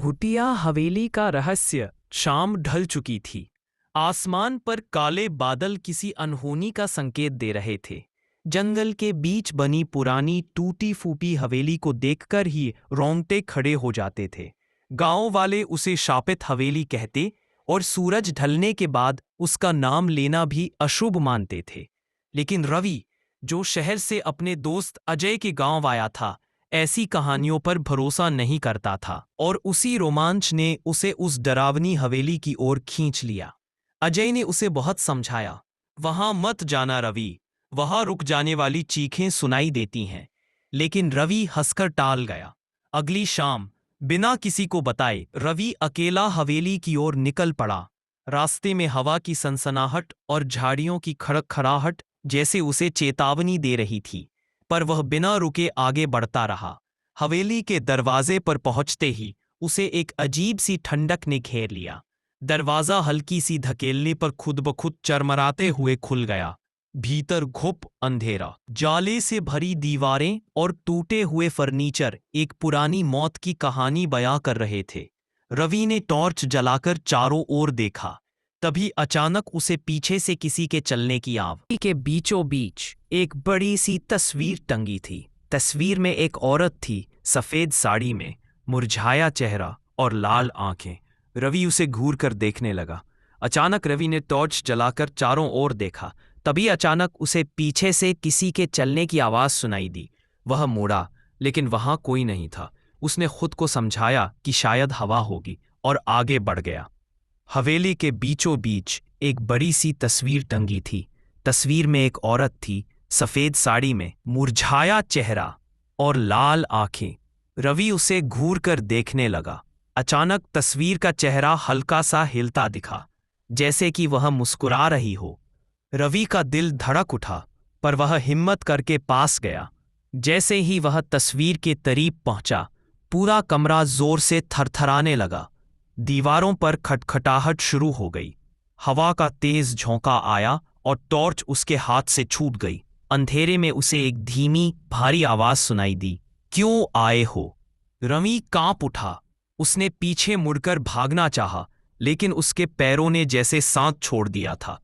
भूतिया हवेली का रहस्य। शाम ढल चुकी थी। आसमान पर काले बादल किसी अनहोनी का संकेत दे रहे थे। जंगल के बीच बनी पुरानी टूटी फूटी हवेली को देखकर ही रोंगटे खड़े हो जाते थे। गांव वाले उसे शापित हवेली कहते और सूरज ढलने के बाद उसका नाम लेना भी अशुभ मानते थे। लेकिन रवि, जो शहर से अपने दोस्त अजय के गांव आया था, ऐसी कहानियों पर भरोसा नहीं करता था और उसी रोमांच ने उसे उस डरावनी हवेली की ओर खींच लिया। अजय ने उसे बहुत समझाया, वहां मत जाना रवि, वहां रुक जाने वाली चीखें सुनाई देती हैं। लेकिन रवि हंसकर टाल गया। अगली शाम बिना किसी को बताए रवि अकेला हवेली की ओर निकल पड़ा। रास्ते में हवा की सनसनाहट और झाड़ियों की खड़खड़ाहट जैसे उसे चेतावनी दे रही थी, पर वह बिना रुके आगे बढ़ता रहा। हवेली के दरवाजे पर पहुंचते ही उसे एक अजीब सी ठंडक ने घेर लिया। दरवाजा हल्की सी धकेलने पर खुद ब खुद चरमराते हुए खुल गया। भीतर घुप अंधेरा, जाले से भरी दीवारें और टूटे हुए फर्नीचर एक पुरानी मौत की कहानी बयां कर रहे थे। रवि ने टॉर्च जलाकर चारों ओर देखा। तभी अचानक उसे पीछे से किसी के चलने की आवाज़। के बीचों बीच एक बड़ी सी तस्वीर टंगी थी। तस्वीर में एक औरत थी, सफेद साड़ी में, मुरझाया चेहरा और लाल आंखें। रवि उसे घूर कर देखने लगा। अचानक रवि ने टॉर्च जलाकर चारों ओर देखा। तभी अचानक उसे पीछे से किसी के चलने की आवाज़ सुनाई दी। वह मुड़ा, लेकिन वहां कोई नहीं था। उसने खुद को समझाया कि शायद हवा होगी और आगे बढ़ गया। हवेली के बीचों बीच एक बड़ी सी तस्वीर टंगी थी। तस्वीर में एक औरत थी, सफेद साड़ी में, मुरझाया चेहरा और लाल आंखें। रवि उसे घूर कर देखने लगा। अचानक तस्वीर का चेहरा हल्का सा हिलता दिखा, जैसे कि वह मुस्कुरा रही हो। रवि का दिल धड़क उठा, पर वह हिम्मत करके पास गया। जैसे ही वह तस्वीर के करीब पहुंचा, पूरा कमरा जोर से थरथराने लगा। दीवारों पर खटखटाहट शुरू हो गई। हवा का तेज झोंका आया और टॉर्च उसके हाथ से छूट गई। अंधेरे में उसे एक धीमी भारी आवाज सुनाई दी, क्यों आए हो? रवि कांप उठा। उसने पीछे मुड़कर भागना चाहा, लेकिन उसके पैरों ने जैसे सांस छोड़ दिया था।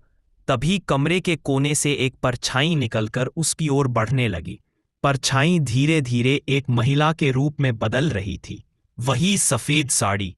तभी कमरे के कोने से एक परछाई निकलकर उसकी ओर बढ़ने लगी। परछाई धीरे धीरे एक महिला के रूप में बदल रही थी। वही सफेद साड़ी,